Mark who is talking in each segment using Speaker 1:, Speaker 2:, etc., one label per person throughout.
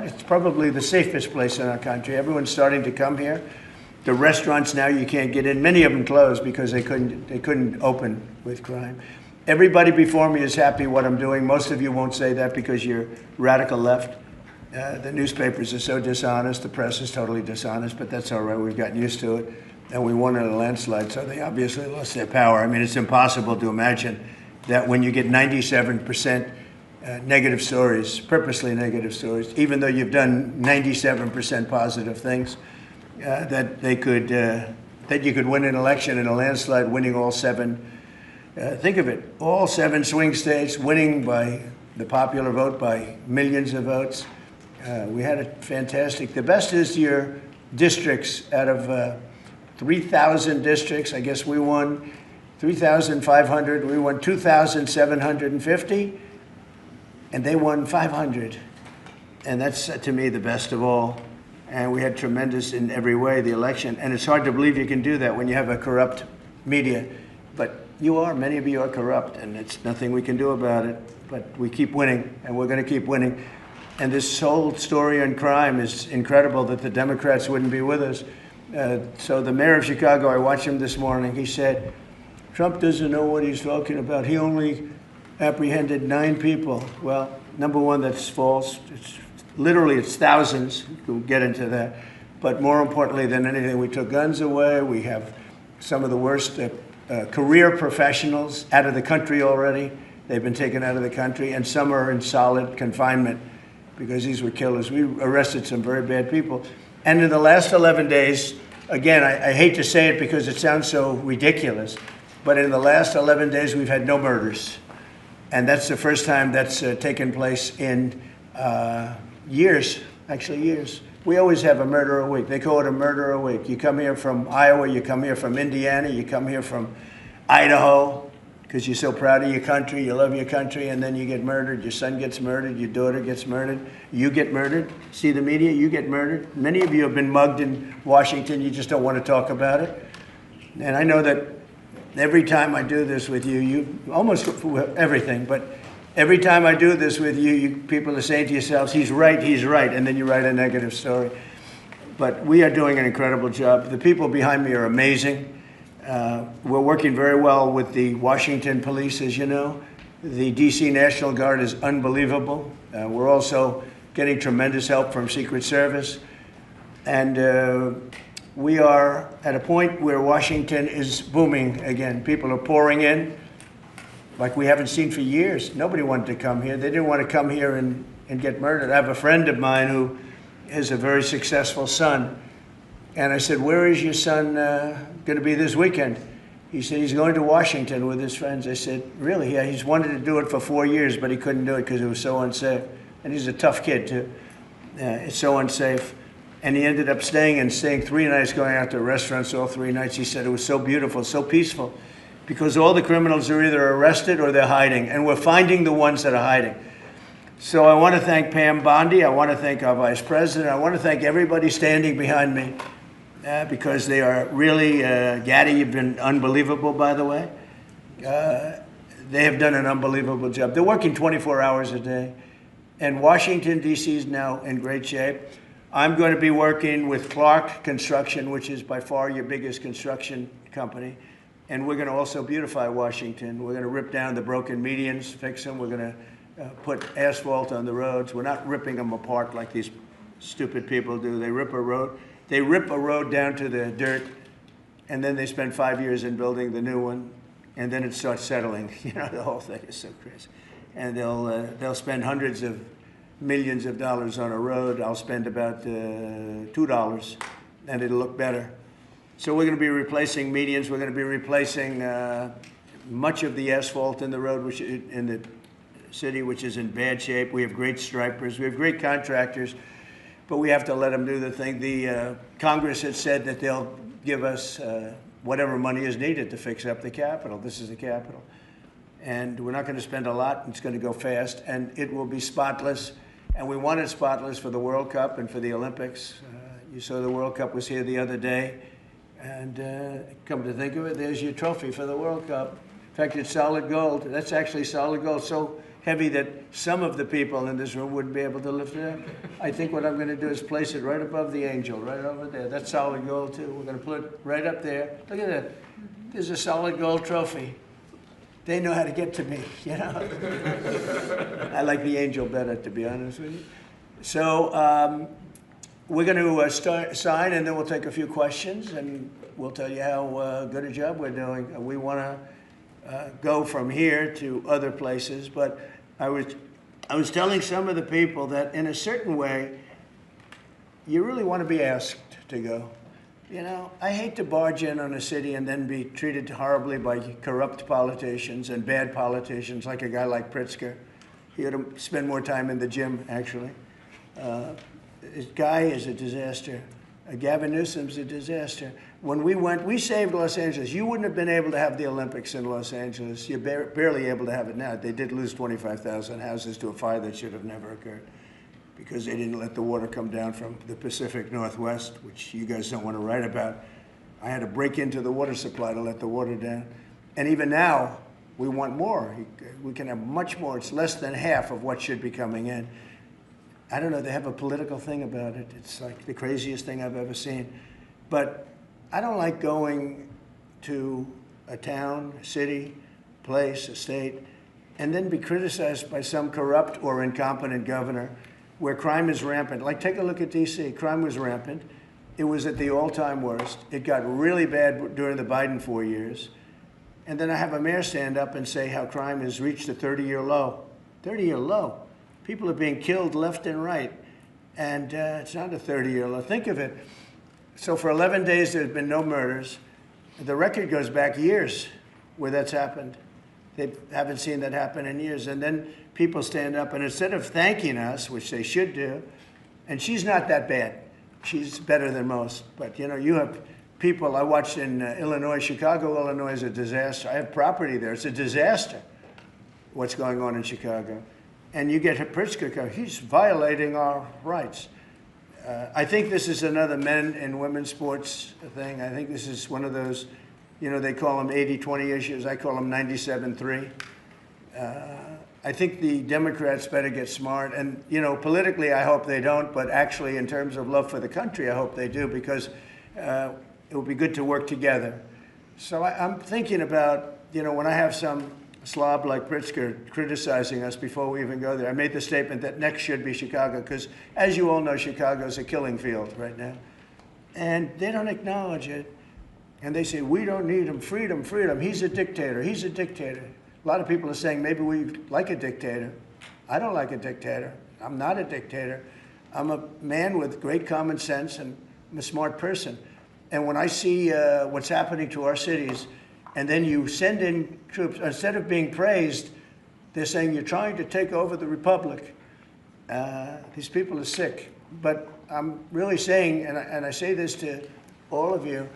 Speaker 1: It's probably the safest place in our country. Everyone's starting to come here. The restaurants now you can't get in. Many of them closed because they couldn't open with crime. Everybody before me is happy what I'm doing. Most of you won't say that because you're radical left. The newspapers are so dishonest. The press is totally dishonest, but that's all right. We've gotten used to it. And we won in a landslide, so they obviously lost their power. I mean, it's impossible to imagine that when you get 97% negative stories, purposely negative stories, even though you've done 97% positive things, that you could win an election in a landslide, winning all 7. Think of it, all 7 swing states, winning by the popular vote by millions of votes. We had a fantastic. The best is your districts. Out of 3,000 districts, I guess we won 3,500. We won 2,750, and they won 500. And that's, to me, the best of all. And we had tremendous in every way, the election. And it's hard to believe you can do that when you have a corrupt media. But many of you are corrupt, and it's nothing we can do about it. But we keep winning, and we're going to keep winning. And this whole story on crime is incredible that the Democrats wouldn't be with us. So the mayor of Chicago, I watched him this morning, he said, Trump doesn't know what he's talking about. He only apprehended 9 people. Well, number one, that's false. It's thousands. We'll get into that. But more importantly than anything, we took guns away. We have some of the worst career professionals out of the country already. They've been taken out of the country, and some are in solid confinement because these were killers. We arrested some very bad people. And in the last 11 days, again, I hate to say it because it sounds so ridiculous, but in the last 11 days, we've had no murders. And that's the first time that's taken place in years, actually years. We always have a murder a week. They call it a murder a week. You come here from Iowa, you come here from Indiana, you come here from Idaho, because you're so proud of your country, you love your country, and then you get murdered. Your son gets murdered, your daughter gets murdered, you get murdered. See the media, you get murdered. Many of you have been mugged in Washington, you just don't want to talk about it. And I know that every time I do this with you almost everything, but every time I do this with you, people are saying to yourselves, he's right, and then you write a negative story. But we are doing an incredible job. The people behind me are amazing. We're working very well with the Washington police, as you know. The D.C. National Guard is unbelievable. We're also getting tremendous help from Secret Service. And we are at a point where Washington is booming again. People are pouring in like we haven't seen for years. Nobody wanted to come here. They didn't want to come here and get murdered. I have a friend of mine who has a very successful son. And I said, where is your son going to be this weekend? He said, he's going to Washington with his friends. I said, really? Yeah, he's wanted to do it for 4 years, but he couldn't do it because it was so unsafe. And he's a tough kid, too. It's so unsafe. And he ended up staying 3 nights, going out to restaurants all 3 nights. He said it was so beautiful, so peaceful, because all the criminals are either arrested or they're hiding, and we're finding the ones that are hiding. So I want to thank Pam Bondi. I want to thank our vice president. I want to thank everybody standing behind me. Because they are really, Gaddy, you've been unbelievable, by the way. They have done an unbelievable job. They're working 24 hours a day. And Washington, D.C. is now in great shape. I'm going to be working with Clark Construction, which is by far your biggest construction company. And we're going to also beautify Washington. We're going to rip down the broken medians, fix them. We're going to put asphalt on the roads. We're not ripping them apart like these stupid people do. They rip a road. They rip a road down to the dirt, and then they spend 5 years in building the new one, and then it starts settling. You know, the whole thing is so crazy. And they'll spend hundreds of millions of dollars on a road. I'll spend about $2, and it'll look better. So we're going to be replacing medians. We're going to be replacing much of the asphalt in the road, which in the city, which is in bad shape. We have great stripers. We have great contractors. But we have to let them do the thing. The Congress has said that they'll give us whatever money is needed to fix up the Capitol. This is the Capitol. And we're not going to spend a lot. It's going to go fast. And it will be spotless. And we want it spotless for the World Cup and for the Olympics. You saw the World Cup was here the other day. And come to think of it, there's your trophy for the World Cup. In fact, it's solid gold. That's actually solid gold. So heavy that some of the people in this room wouldn't be able to lift it up. I think what I'm going to do is place it right above the angel, right over there. That's solid gold too. We're going to put it right up there. Look at that. There's a solid gold trophy. They know how to get to me, you know. I like the angel better, to be honest with you. So we're going to sign, and then we'll take a few questions, and we'll tell you how good a job we're doing. We want to go from here to other places, but I was telling some of the people that in a certain way, you really want to be asked to go. You know, I hate to barge in on a city and then be treated horribly by corrupt politicians and bad politicians, like a guy like Pritzker. He ought to spend more time in the gym, actually. This guy is a disaster. Gavin Newsom's a disaster. When we went, we saved Los Angeles. You wouldn't have been able to have the Olympics in Los Angeles. You're barely able to have it now. They did lose 25,000 houses to a fire that should have never occurred, because they didn't let the water come down from the Pacific Northwest, which you guys don't want to write about. I had to break into the water supply to let the water down. And even now, we want more. We can have much more. It's less than half of what should be coming in. I don't know, they have a political thing about it. It's like the craziest thing I've ever seen. But I don't like going to a town, a city, place, a state, and then be criticized by some corrupt or incompetent governor where crime is rampant. Like, take a look at D.C. Crime was rampant. It was at the all-time worst. It got really bad during the Biden 4 years. And then I have a mayor stand up and say how crime has reached a 30-year low. 30-year low. People are being killed left and right. And it's not a 30-year low. Think of it. So for 11 days, there's been no murders. The record goes back years where that's happened. They haven't seen that happen in years. And then people stand up, and instead of thanking us, which they should do, and she's not that bad. She's better than most. But, you know, you have people, I watched in Illinois, Chicago, Illinois is a disaster. I have property there. It's a disaster what's going on in Chicago. And you get Pritzker, he's violating our rights. I think this is another men and women's sports thing. I think this is one of those, you know, they call them 80-20 issues. I call them 97-3. I think the Democrats better get smart. And, you know, politically, I hope they don't. But actually, in terms of love for the country, I hope they do, because it would be good to work together. So I'm thinking about, you know, when I have some slob like Pritzker criticizing us before we even go there, I made the statement that next should be Chicago, because, as you all know, Chicago is a killing field right now. And they don't acknowledge it. And they say, we don't need him, freedom, freedom. He's a dictator, he's a dictator. A lot of people are saying maybe we like a dictator. I don't like a dictator. I'm not a dictator. I'm a man with great common sense, and I'm a smart person. And when I see what's happening to our cities, and then you send in troops, instead of being praised, they're saying you're trying to take over the republic. These people are sick. But I'm really saying, and I say this to all of you,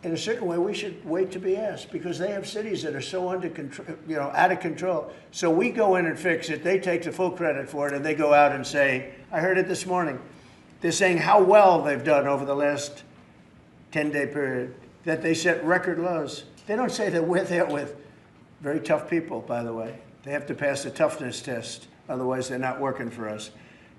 Speaker 1: in a certain way, we should wait to be asked, because they have cities that are so under control, you know, out of control. So we go in and fix it. They take the full credit for it, and they go out and say, I heard it this morning. They're saying how well they've done over the last 10-day period, that they set record lows. They don't say that we're there with very tough people, by the way. They have to pass the toughness test. Otherwise, they're not working for us.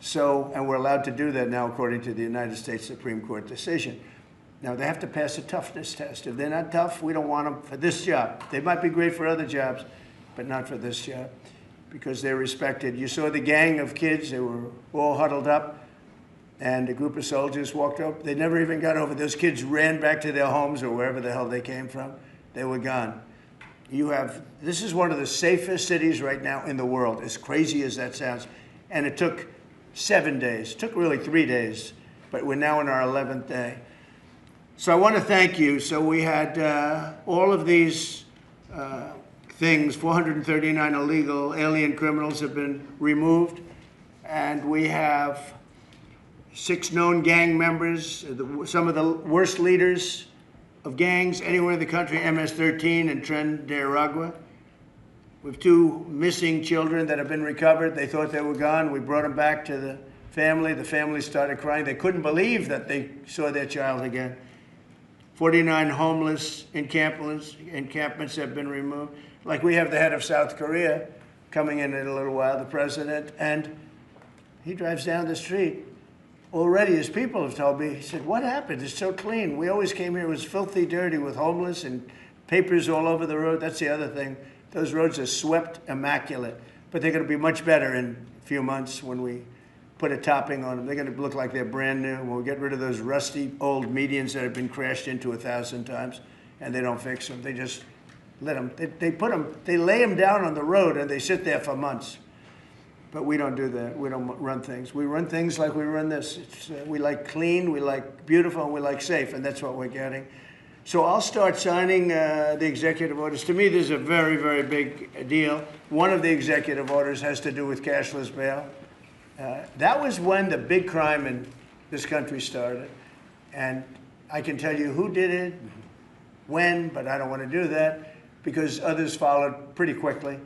Speaker 1: So, and we're allowed to do that now, according to the United States Supreme Court decision. Now, they have to pass a toughness test. If they're not tough, we don't want them for this job. They might be great for other jobs, but not for this job, because they're respected. You saw the gang of kids. They were all huddled up, and a group of soldiers walked up. They never even got over. Those kids ran back to their homes or wherever the hell they came from. They were gone. This is one of the safest cities right now in the world, as crazy as that sounds. And it took 7 days. It took really 3 days, but we're now in our 11th day. So I want to thank you. So we had all of these things, 439 illegal alien criminals have been removed, and we have 6 known gang members, some of the worst leaders of gangs anywhere in the country, MS-13 and Tren de Aragua. We have 2 missing children that have been recovered. They thought they were gone. We brought them back to the family. The family started crying. They couldn't believe that they saw their child again. 49 homeless encampments have been removed. Like, we have the head of South Korea coming in a little while, the president, and he drives down the street. Already, his people have told me, he said, what happened? It's so clean. We always came here, it was filthy dirty with homeless and papers all over the road. That's the other thing. Those roads are swept immaculate, but they're going to be much better in a few months when we put a topping on them. They're going to look like they're brand new. We'll get rid of those rusty old medians that have been crashed into 1,000 times, and they don't fix them. They just let them, they lay them down on the road and they sit there for months. But we don't do that. We don't run things. We run things like we run this. We like clean, we like beautiful, and we like safe, and that's what we're getting. So I'll start signing the executive orders. To me, this is a very, very big deal. One of the executive orders has to do with cashless bail. That was when the big crime in this country started. And I can tell you who did it, when, but I don't want to do that because others followed pretty quickly.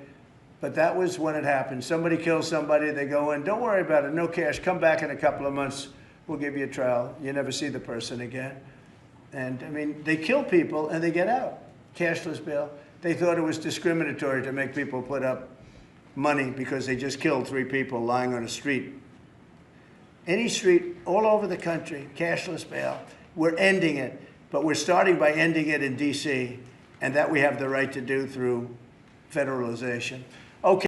Speaker 1: But that was when it happened. Somebody kills somebody, they go in, don't worry about it, no cash, come back in a couple of months, we'll give you a trial. You never see the person again. And I mean, they kill people and they get out. Cashless bail. They thought it was discriminatory to make people put up money because they just killed 3 people lying on a street. Any street all over the country, cashless bail. We're ending it, but we're starting by ending it in DC, and that we have the right to do through federalization.